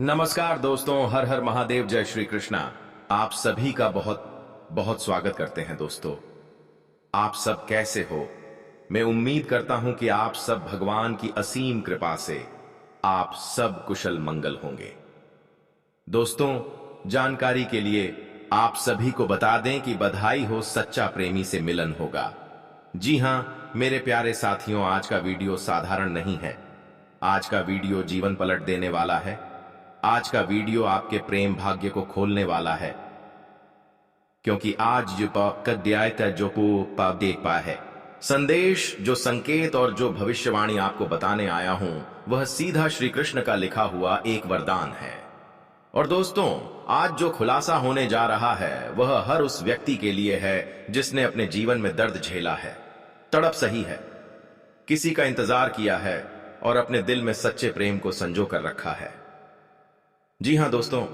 नमस्कार दोस्तों, हर हर महादेव, जय श्री कृष्णा। आप सभी का बहुत बहुत स्वागत करते हैं दोस्तों। आप सब कैसे हो? मैं उम्मीद करता हूं कि आप सब भगवान की असीम कृपा से आप सब कुशल मंगल होंगे। दोस्तों, जानकारी के लिए आप सभी को बता दें कि बधाई हो, सच्चा प्रेमी से मिलन होगा। जी हां मेरे प्यारे साथियों, आज का वीडियो साधारण नहीं है। आज का वीडियो जीवन पलट देने वाला है। आज का वीडियो आपके प्रेम भाग्य को खोलने वाला है, क्योंकि आज जो अध्याय का जो देख पा है संदेश, जो संकेत और जो भविष्यवाणी आपको बताने आया हूं, वह सीधा श्री कृष्ण का लिखा हुआ एक वरदान है। और दोस्तों, आज जो खुलासा होने जा रहा है वह हर उस व्यक्ति के लिए है जिसने अपने जीवन में दर्द झेला है, तड़प सही है, किसी का इंतजार किया है और अपने दिल में सच्चे प्रेम को संजो कर रखा है। जी हां दोस्तों,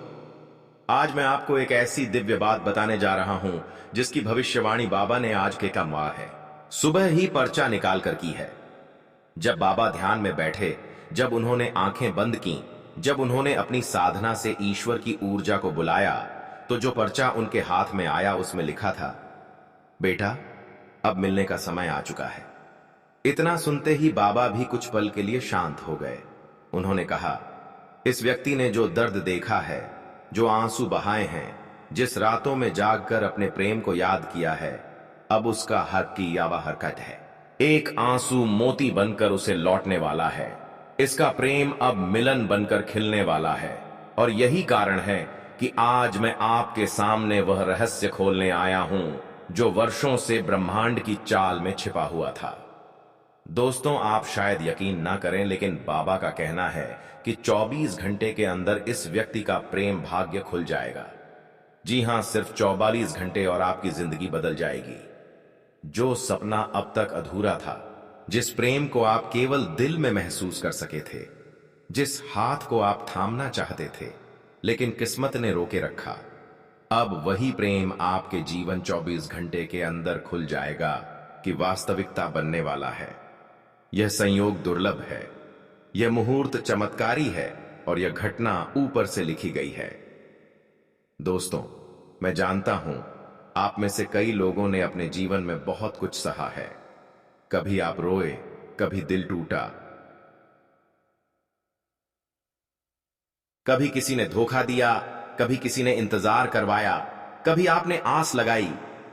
आज मैं आपको एक ऐसी दिव्य बात बताने जा रहा हूं जिसकी भविष्यवाणी बाबा ने आज के कम है सुबह ही पर्चा निकाल कर की है। जब बाबा ध्यान में बैठे, जब उन्होंने आंखें बंद की, जब उन्होंने अपनी साधना से ईश्वर की ऊर्जा को बुलाया, तो जो पर्चा उनके हाथ में आया उसमें लिखा था, बेटा अब मिलने का समय आ चुका है। इतना सुनते ही बाबा भी कुछ पल के लिए शांत हो गए। उन्होंने कहा, इस व्यक्ति ने जो दर्द देखा है, जो आंसू बहाए हैं, जिस रातों में जागकर अपने प्रेम को याद किया है, अब उसका हर की यावा हरकत है। एक आंसू मोती बनकर उसे लौटने वाला है। इसका प्रेम अब मिलन बनकर खिलने वाला है। और यही कारण है कि आज मैं आपके सामने वह रहस्य खोलने आया हूं जो वर्षों से ब्रह्मांड की चाल में छिपा हुआ था। दोस्तों, आप शायद यकीन ना करें, लेकिन बाबा का कहना है कि 24 घंटे के अंदर इस व्यक्ति का प्रेम भाग्य खुल जाएगा। जी हां, सिर्फ 44 घंटे और आपकी जिंदगी बदल जाएगी। जो सपना अब तक अधूरा था, जिस प्रेम को आप केवल दिल में महसूस कर सके थे, जिस हाथ को आप थामना चाहते थे लेकिन किस्मत ने रोके रखा, अब वही प्रेम आपके जीवन 24 घंटे के अंदर खुल जाएगा कि वास्तविकता बनने वाला है। यह संयोग दुर्लभ है, यह मुहूर्त चमत्कारी है और यह घटना ऊपर से लिखी गई है। दोस्तों, मैं जानता हूं आप में से कई लोगों ने अपने जीवन में बहुत कुछ सहा है। कभी आप रोए, कभी दिल टूटा, कभी किसी ने धोखा दिया, कभी किसी ने इंतजार करवाया, कभी आपने आस लगाई,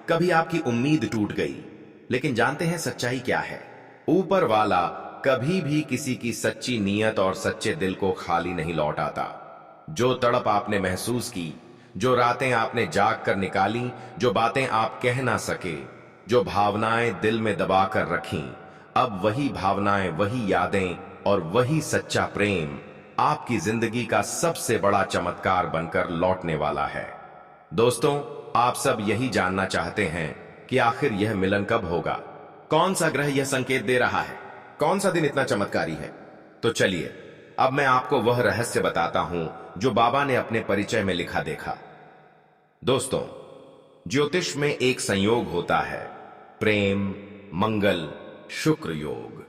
कभी आपकी उम्मीद टूट गई। लेकिन जानते हैं सच्चाई क्या है? ऊपर वाला कभी भी किसी की सच्ची नीयत और सच्चे दिल को खाली नहीं लौटाता। जो तड़प आपने महसूस की, जो रातें आपने जाग कर निकाली, जो बातें आप कह ना सके, जो भावनाएं दिल में दबाकर रखीं, अब वही भावनाएं, वही यादें और वही सच्चा प्रेम आपकी जिंदगी का सबसे बड़ा चमत्कार बनकर लौटने वाला है। दोस्तों, आप सब यही जानना चाहते हैं कि आखिर यह मिलन कब होगा, कौन सा ग्रह यह संकेत दे रहा है, कौन सा दिन इतना चमत्कारी है। तो चलिए अब मैं आपको वह रहस्य बताता हूं जो बाबा ने अपने परिचय में लिखा देखा। दोस्तों, ज्योतिष में एक संयोग होता है, प्रेम मंगल शुक्र योग।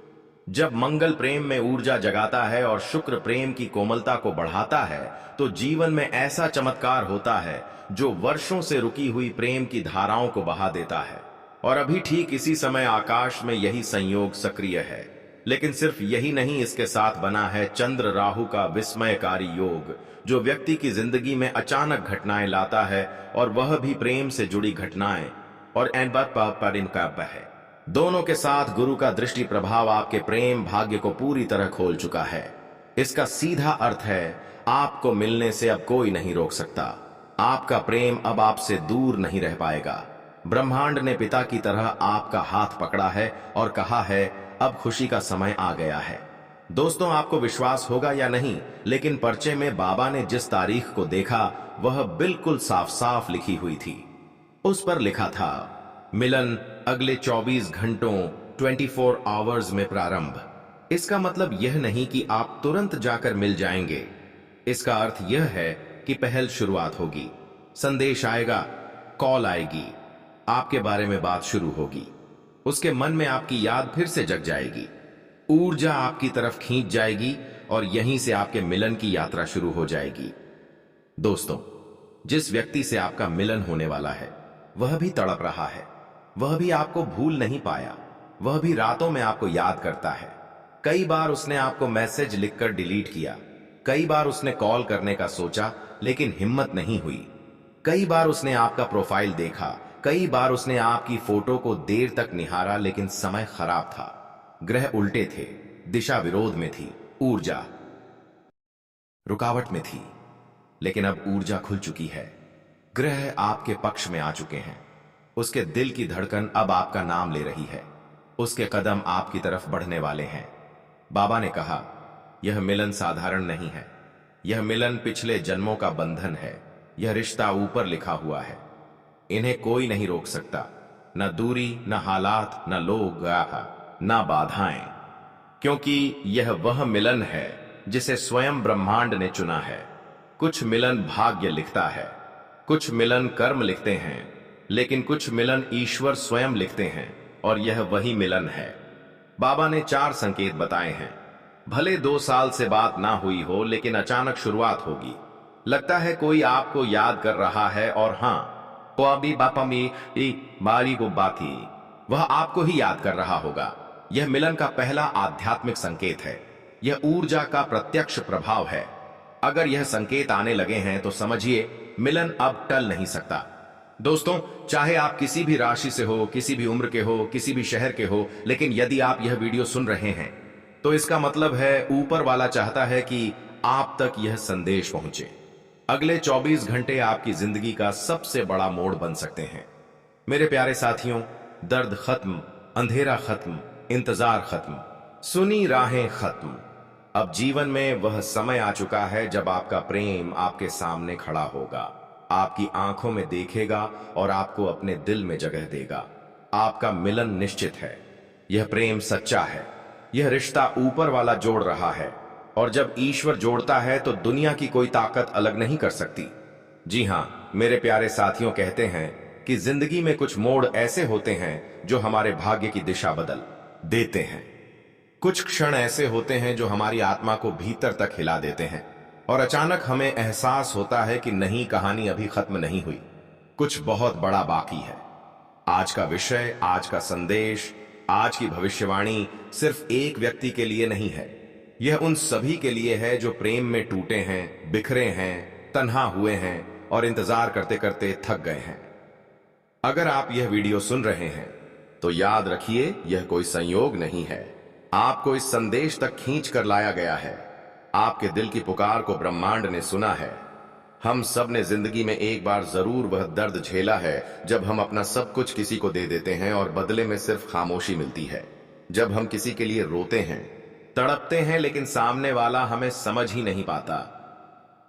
जब मंगल प्रेम में ऊर्जा जगाता है और शुक्र प्रेम की कोमलता को बढ़ाता है, तो जीवन में ऐसा चमत्कार होता है जो वर्षों से रुकी हुई प्रेम की धाराओं को बहा देता है। और अभी ठीक इसी समय आकाश में यही संयोग सक्रिय है। लेकिन सिर्फ यही नहीं, इसके साथ बना है चंद्र राहु का विस्मयकारी योग, जो व्यक्ति की जिंदगी में अचानक घटनाएं लाता है, और वह भी प्रेम से जुड़ी घटनाएं, और पर इनका है। दोनों के साथ गुरु का दृष्टि प्रभाव आपके प्रेम भाग्य को पूरी तरह खोल चुका है। इसका सीधा अर्थ है, आपको मिलने से अब कोई नहीं रोक सकता। आपका प्रेम अब आपसे दूर नहीं रह पाएगा। ब्रह्मांड ने पिता की तरह आपका हाथ पकड़ा है और कहा है, अब खुशी का समय आ गया है। दोस्तों, आपको विश्वास होगा या नहीं, लेकिन पर्चे में बाबा ने जिस तारीख को देखा वह बिल्कुल साफ साफ लिखी हुई थी। उस पर लिखा था, मिलन अगले 24 घंटों 24 आवर्स में प्रारंभ। इसका मतलब यह नहीं कि आप तुरंत जाकर मिल जाएंगे। इसका अर्थ यह है कि पहल शुरुआत होगी, संदेश आएगा, कॉल आएगी, आपके बारे में बात शुरू होगी। उसके मन में आपकी याद फिर से जग जाएगी, ऊर्जा आपकी तरफ खींच जाएगी और यहीं से आपके मिलन की यात्रा शुरू हो जाएगी। दोस्तों, जिस व्यक्ति से आपका मिलन होने वाला है वह भी तड़प रहा है, वह भी आपको भूल नहीं पाया, वह भी रातों में आपको याद करता है। कई बार उसने आपको मैसेज लिखकर डिलीट किया, कई बार उसने कॉल करने का सोचा लेकिन हिम्मत नहीं हुई, कई बार उसने आपका प्रोफाइल देखा, कई बार उसने आपकी फोटो को देर तक निहारा लेकिन समय खराब था, ग्रह उल्टे थे, दिशा विरोध में थी, ऊर्जा रुकावट में थी। लेकिन अब ऊर्जा खुल चुकी है, ग्रह आपके पक्ष में आ चुके हैं। उसके दिल की धड़कन अब आपका नाम ले रही है, उसके कदम आपकी तरफ बढ़ने वाले हैं। बाबा ने कहा, यह मिलन साधारण नहीं है, यह मिलन पिछले जन्मों का बंधन है, यह रिश्ता ऊपर लिखा हुआ है। इन्हें कोई नहीं रोक सकता, न दूरी, न हालात, न लोग, न बाधाएं, क्योंकि यह वह मिलन है जिसे स्वयं ब्रह्मांड ने चुना है। कुछ मिलन भाग्य लिखता है, कुछ मिलन कर्म लिखते हैं, लेकिन कुछ मिलन ईश्वर स्वयं लिखते हैं, और यह वही मिलन है। बाबा ने 4 संकेत बताए हैं। भले 2 साल से बात ना हुई हो, लेकिन अचानक शुरुआत होगी। लगता है कोई आपको याद कर रहा है, और हां, बारी को बाती, वह आपको ही याद कर रहा होगा। यह मिलन का पहला आध्यात्मिक संकेत है, यह ऊर्जा का प्रत्यक्ष प्रभाव है। अगर यह संकेत आने लगे हैं तो समझिए मिलन अब टल नहीं सकता। दोस्तों, चाहे आप किसी भी राशि से हो, किसी भी उम्र के हो, किसी भी शहर के हो, लेकिन यदि आप यह वीडियो सुन रहे हैं तो इसका मतलब है ऊपर वाला चाहता है कि आप तक यह संदेश पहुंचे। अगले 24 घंटे आपकी जिंदगी का सबसे बड़ा मोड़ बन सकते हैं। मेरे प्यारे साथियों, दर्द खत्म, अंधेरा खत्म, इंतजार खत्म, सुनी राहें खत्म। अब जीवन में वह समय आ चुका है जब आपका प्रेम आपके सामने खड़ा होगा, आपकी आंखों में देखेगा और आपको अपने दिल में जगह देगा। आपका मिलन निश्चित है, यह प्रेम सच्चा है, यह रिश्ता ऊपर वाला जोड़ रहा है, और जब ईश्वर जोड़ता है तो दुनिया की कोई ताकत अलग नहीं कर सकती। जी हां, मेरे प्यारे साथियों, कहते हैं कि जिंदगी में कुछ मोड़ ऐसे होते हैं जो हमारे भाग्य की दिशा बदल देते हैं। कुछ क्षण ऐसे होते हैं जो हमारी आत्मा को भीतर तक हिला देते हैं, और अचानक हमें एहसास होता है कि नहीं, कहानी अभी खत्म नहीं हुई, कुछ बहुत बड़ा बाकी है। आज का विषय, आज का संदेश, आज की भविष्यवाणी सिर्फ एक व्यक्ति के लिए नहीं है, यह उन सभी के लिए है जो प्रेम में टूटे हैं, बिखरे हैं, तन्हा हुए हैं और इंतजार करते करते थक गए हैं। अगर आप यह वीडियो सुन रहे हैं तो याद रखिए, यह कोई संयोग नहीं है, आपको इस संदेश तक खींच कर लाया गया है। आपके दिल की पुकार को ब्रह्मांड ने सुना है। हम सब ने जिंदगी में एक बार जरूर वह दर्द झेला है जब हम अपना सब कुछ किसी को दे देते हैं और बदले में सिर्फ खामोशी मिलती है। जब हम किसी के लिए रोते हैं, तड़पते हैं, लेकिन सामने वाला हमें समझ ही नहीं पाता।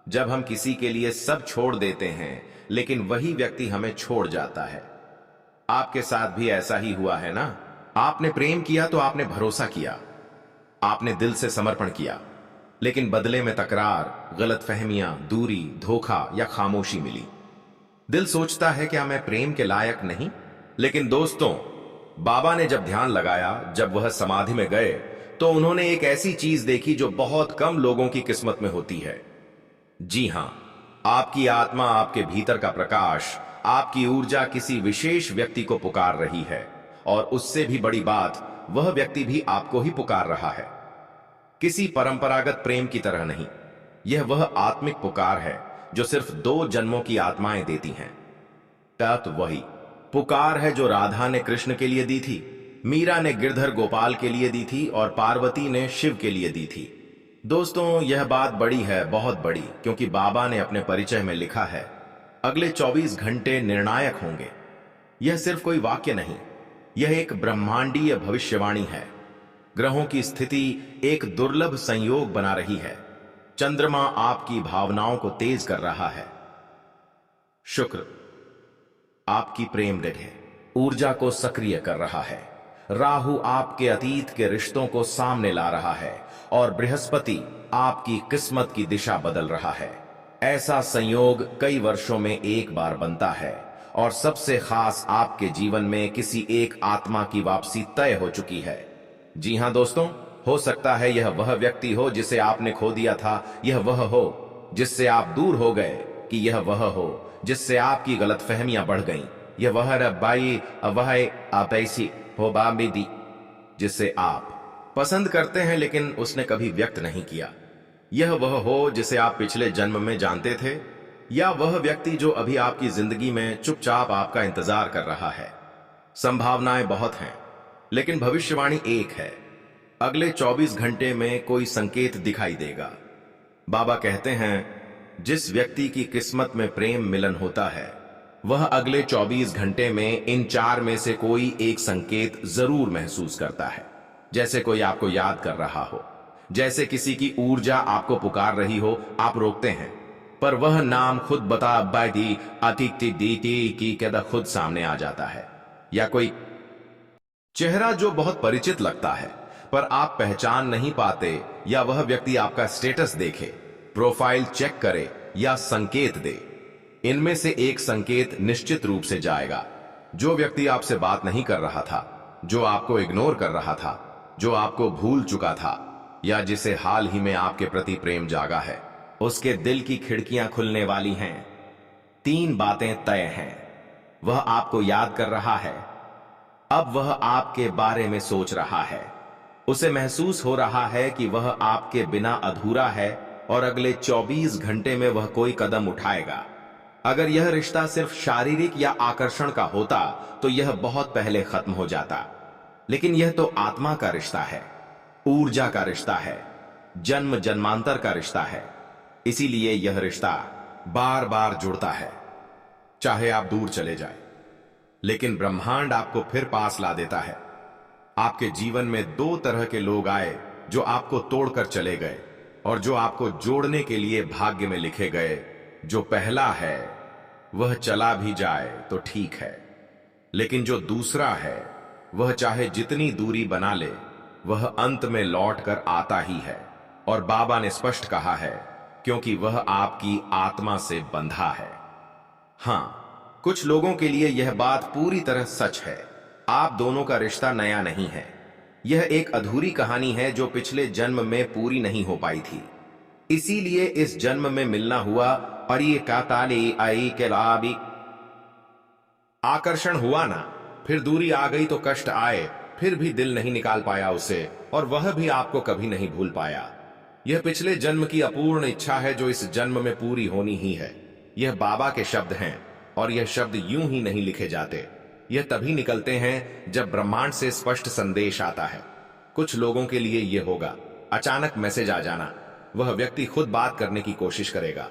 जब हम किसी के लिए सब छोड़ देते हैं लेकिन वही व्यक्ति हमें छोड़ जाता है। आपके साथ भी ऐसा ही हुआ है ना? आपने प्रेम किया तो आपने भरोसा किया, आपने दिल से समर्पण किया, लेकिन बदले में तकरार, गलतफहमियां, दूरी, धोखा या खामोशी मिली। दिल सोचता है क्या मैं प्रेम के लायक नहीं? लेकिन दोस्तों, बाबा ने जब ध्यान लगाया, जब वह समाधि में गए, तो उन्होंने एक ऐसी चीज देखी जो बहुत कम लोगों की किस्मत में होती है। जी हां, आपकी आत्मा, आपके भीतर का प्रकाश, आपकी ऊर्जा किसी विशेष व्यक्ति को पुकार रही है, और उससे भी बड़ी बात, वह व्यक्ति भी आपको ही पुकार रहा है। किसी परंपरागत प्रेम की तरह नहीं, यह वह आत्मिक पुकार है जो सिर्फ 2 जन्मों की आत्माएं देती हैं। तत् वही पुकार है जो राधा ने कृष्ण के लिए दी थी, मीरा ने गिरधर गोपाल के लिए दी थी और पार्वती ने शिव के लिए दी थी। दोस्तों, यह बात बड़ी है, बहुत बड़ी, क्योंकि बाबा ने अपने परिचय में लिखा है, अगले 24 घंटे निर्णायक होंगे। यह सिर्फ कोई वाक्य नहीं, यह एक ब्रह्मांडीय भविष्यवाणी है। ग्रहों की स्थिति एक दुर्लभ संयोग बना रही है। चंद्रमा आपकी भावनाओं को तेज कर रहा है, शुक्र आपकी प्रेम जगह ऊर्जा को सक्रिय कर रहा है, राहु आपके अतीत के रिश्तों को सामने ला रहा है, और बृहस्पति आपकी किस्मत की दिशा बदल रहा है। ऐसा संयोग कई वर्षों में एक बार बनता है, और सबसे खास, आपके जीवन में किसी एक आत्मा की वापसी तय हो चुकी है। जी हां दोस्तों, हो सकता है यह वह व्यक्ति हो जिसे आपने खो दिया था, यह वह हो जिससे आप दूर हो गए, कि यह वह हो जिससे आपकी गलतफहमियां बढ़ गईं, यह वह रब्बाई वह आप ऐसी हो बाबिदी जिसे आप पसंद करते हैं लेकिन उसने कभी व्यक्त नहीं किया, यह वह हो जिसे आप पिछले जन्म में जानते थे, या वह व्यक्ति जो अभी आपकी जिंदगी में चुपचाप आपका इंतजार कर रहा है। संभावनाएं बहुत हैं, लेकिन भविष्यवाणी एक है, अगले 24 घंटे में कोई संकेत दिखाई देगा। बाबा कहते हैं जिस व्यक्ति की किस्मत में प्रेम मिलन होता है वह अगले 24 घंटे में इन 4 में से कोई एक संकेत जरूर महसूस करता है। जैसे कोई आपको याद कर रहा हो, जैसे किसी की ऊर्जा आपको पुकार रही हो, आप रोकते हैं पर वह नाम खुद बता दी अतिथि दीति की कदा खुद सामने आ जाता है, या कोई चेहरा जो बहुत परिचित लगता है पर आप पहचान नहीं पाते, या वह व्यक्ति आपका स्टेटस देखे, प्रोफाइल चेक करे या संकेत दे। इनमें से एक संकेत निश्चित रूप से जाएगा। जो व्यक्ति आपसे बात नहीं कर रहा था, जो आपको इग्नोर कर रहा था, जो आपको भूल चुका था, या जिसे हाल ही में आपके प्रति प्रेम जागा है, उसके दिल की खिड़कियां खुलने वाली हैं। 3 बातें तय हैं। वह आपको याद कर रहा है, अब वह आपके बारे में सोच रहा है, उसे महसूस हो रहा है कि वह आपके बिना अधूरा है और अगले 24 घंटे में वह कोई कदम उठाएगा। अगर यह रिश्ता सिर्फ शारीरिक या आकर्षण का होता तो यह बहुत पहले खत्म हो जाता, लेकिन यह तो आत्मा का रिश्ता है, ऊर्जा का रिश्ता है, जन्म जन्मांतर का रिश्ता है। इसीलिए यह रिश्ता बार बार जुड़ता है, चाहे आप दूर चले जाए, लेकिन ब्रह्मांड आपको फिर पास ला देता है। आपके जीवन में 2 तरह के लोग आए, जो आपको तोड़कर चले गए और जो आपको जोड़ने के लिए भाग्य में लिखे गए। जो पहला है वह चला भी जाए तो ठीक है, लेकिन जो दूसरा है वह चाहे जितनी दूरी बना ले वह अंत में लौट कर आता ही है। और बाबा ने स्पष्ट कहा है, क्योंकि वह आपकी आत्मा से बंधा है। हां, कुछ लोगों के लिए यह बात पूरी तरह सच है। आप दोनों का रिश्ता नया नहीं है, यह एक अधूरी कहानी है जो पिछले जन्म में पूरी नहीं हो पाई थी, इसीलिए इस जन्म में मिलना हुआ। और ये काताली आई के लाबी आकर्षण हुआ ना, फिर दूरी आ गई तो कष्ट आए, फिर भी दिल नहीं निकाल पाया उसे, और वह भी आपको कभी नहीं भूल पाया। यह पिछले जन्म की अपूर्ण इच्छा है जो इस जन्म में पूरी होनी ही है। यह बाबा के शब्द हैं, और यह शब्द यूं ही नहीं लिखे जाते, यह तभी निकलते हैं जब ब्रह्मांड से स्पष्ट संदेश आता है। कुछ लोगों के लिए यह होगा अचानक मैसेज आ जाना, वह व्यक्ति खुद बात करने की कोशिश करेगा,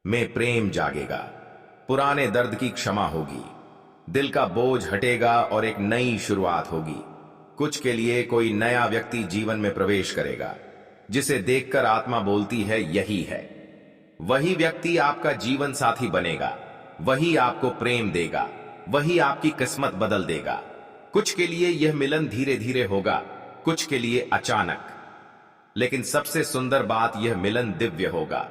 में प्रेम जागेगा, पुराने दर्द की क्षमा होगी, दिल का बोझ हटेगा और एक नई शुरुआत होगी। कुछ के लिए कोई नया व्यक्ति जीवन में प्रवेश करेगा, जिसे देखकर आत्मा बोलती है यही है। वही व्यक्ति आपका जीवन साथी बनेगा, वही आपको प्रेम देगा, वही आपकी किस्मत बदल देगा। कुछ के लिए यह मिलन धीरे धीरे होगा, कुछ के लिए अचानक, लेकिन सबसे सुंदर बात, यह मिलन दिव्य होगा,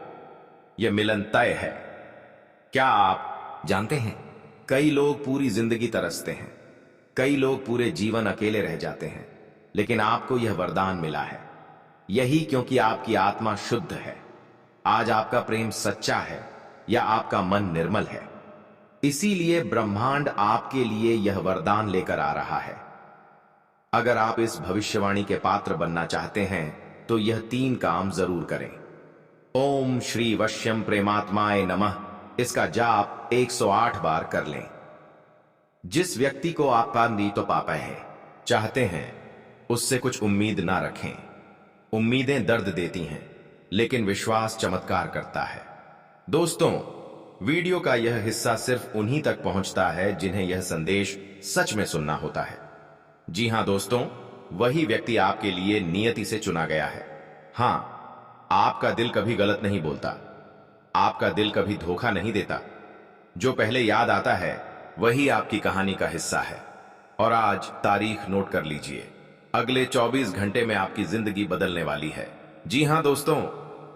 यह मिलन तय है। क्या आप जानते हैं, कई लोग पूरी जिंदगी तरसते हैं, कई लोग पूरे जीवन अकेले रह जाते हैं, लेकिन आपको यह वरदान मिला है, यही क्योंकि आपकी आत्मा शुद्ध है। आज आपका प्रेम सच्चा है या आपका मन निर्मल है, इसीलिए ब्रह्मांड आपके लिए यह वरदान लेकर आ रहा है। अगर आप इस भविष्यवाणी के पात्र बनना चाहते हैं तो यह 3 काम जरूर करें। ओम श्री वश्यम प्रेमात्माय नमः, इसका जाप 108 बार कर लें। जिस व्यक्ति को आप पानी तो पापा है चाहते हैं, उससे कुछ उम्मीद ना रखें। उम्मीदें दर्द देती हैं, लेकिन विश्वास चमत्कार करता है। दोस्तों, वीडियो का यह हिस्सा सिर्फ उन्हीं तक पहुंचता है जिन्हें यह संदेश सच में सुनना होता है। जी हां दोस्तों, वही व्यक्ति आपके लिए नियति से चुना गया है। हां, आपका दिल कभी गलत नहीं बोलता, आपका दिल कभी धोखा नहीं देता। जो पहले याद आता है वही आपकी कहानी का हिस्सा है। और आज तारीख नोट कर लीजिए, अगले 24 घंटे में आपकी जिंदगी बदलने वाली है। जी हां दोस्तों,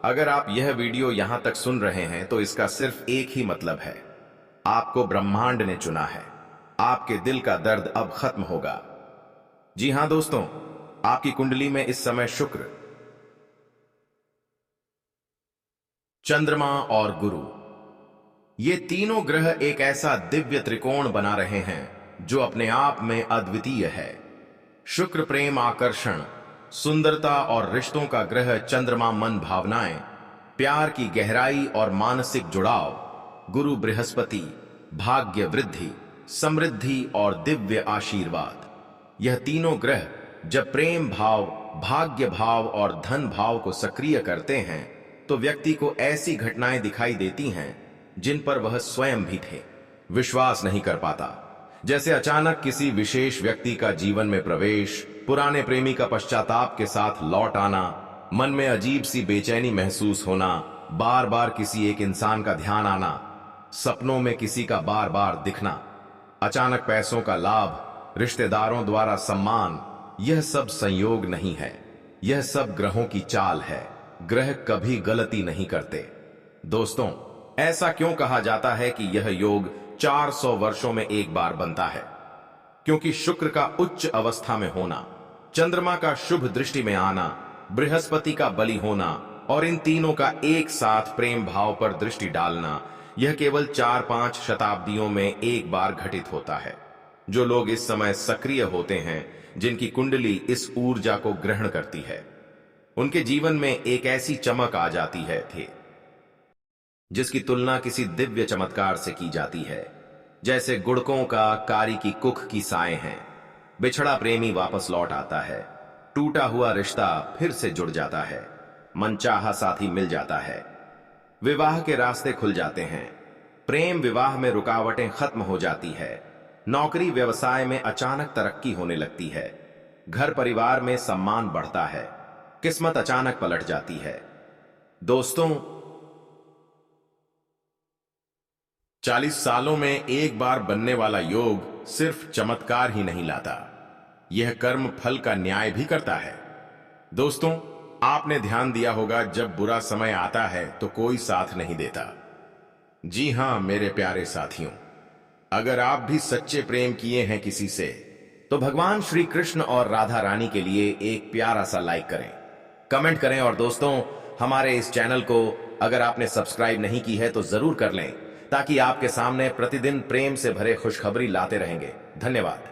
अगर आप यह वीडियो यहां तक सुन रहे हैं तो इसका सिर्फ एक ही मतलब है, आपको ब्रह्मांड ने चुना है। आपके दिल का दर्द अब खत्म होगा। जी हां दोस्तों, आपकी कुंडली में इस समय शुक्र, चंद्रमा और गुरु, ये तीनों ग्रह एक ऐसा दिव्य त्रिकोण बना रहे हैं जो अपने आप में अद्वितीय है। शुक्र प्रेम, आकर्षण, सुंदरता और रिश्तों का ग्रह, चंद्रमा मन, भावनाएं, प्यार की गहराई और मानसिक जुड़ाव, गुरु बृहस्पति भाग्य वृद्धि, समृद्धि और दिव्य आशीर्वाद। यह तीनों ग्रह जब प्रेम भाव, भाग्य भाव और धन भाव को सक्रिय करते हैं तो व्यक्ति को ऐसी घटनाएं दिखाई देती हैं जिन पर वह स्वयं भी थे विश्वास नहीं कर पाता। जैसे अचानक किसी विशेष व्यक्ति का जीवन में प्रवेश, पुराने प्रेमी का पश्चाताप के साथ लौट आना, मन में अजीब सी बेचैनी महसूस होना, बार बार किसी एक इंसान का ध्यान आना, सपनों में किसी का बार बार दिखना, अचानक पैसों का लाभ, रिश्तेदारों द्वारा सम्मान, यह सब संयोग नहीं है, यह सब ग्रहों की चाल है। ग्रह कभी गलती नहीं करते। दोस्तों, ऐसा क्यों कहा जाता है कि यह योग 400 वर्षों में एक बार बनता है? क्योंकि शुक्र का उच्च अवस्था में होना, चंद्रमा का शुभ दृष्टि में आना, बृहस्पति का बलि होना और इन तीनों का एक साथ प्रेम भाव पर दृष्टि डालना, यह केवल 4-5 शताब्दियों में एक बार घटित होता है। जो लोग इस समय सक्रिय होते हैं, जिनकी कुंडली इस ऊर्जा को ग्रहण करती है, उनके जीवन में एक ऐसी चमक आ जाती है जिसकी तुलना किसी दिव्य चमत्कार से की जाती है। जैसे गुड़कों का कारी की कुख की साए हैं। बिछड़ा प्रेमी वापस लौट आता है, टूटा हुआ रिश्ता फिर से जुड़ जाता है, मनचाहा साथी मिल जाता है, विवाह के रास्ते खुल जाते हैं, प्रेम विवाह में रुकावटें खत्म हो जाती है, नौकरी व्यवसाय में अचानक तरक्की होने लगती है, घर परिवार में सम्मान बढ़ता है, किस्मत अचानक पलट जाती है। दोस्तों, 40 सालों में एक बार बनने वाला योग सिर्फ चमत्कार ही नहीं लाता, यह कर्म फल का न्याय भी करता है। दोस्तों, आपने ध्यान दिया होगा, जब बुरा समय आता है तो कोई साथ नहीं देता। जी हां मेरे प्यारे साथियों, अगर आप भी सच्चे प्रेम किए हैं किसी से, तो भगवान श्री कृष्ण और राधा रानी के लिए एक प्यारा सा लाइक करें, कमेंट करें और दोस्तों, हमारे इस चैनल को अगर आपने सब्सक्राइब नहीं की है तो जरूर कर लें, ताकि आपके सामने प्रतिदिन प्रेम से भरे खुशखबरी लाते रहेंगे। धन्यवाद।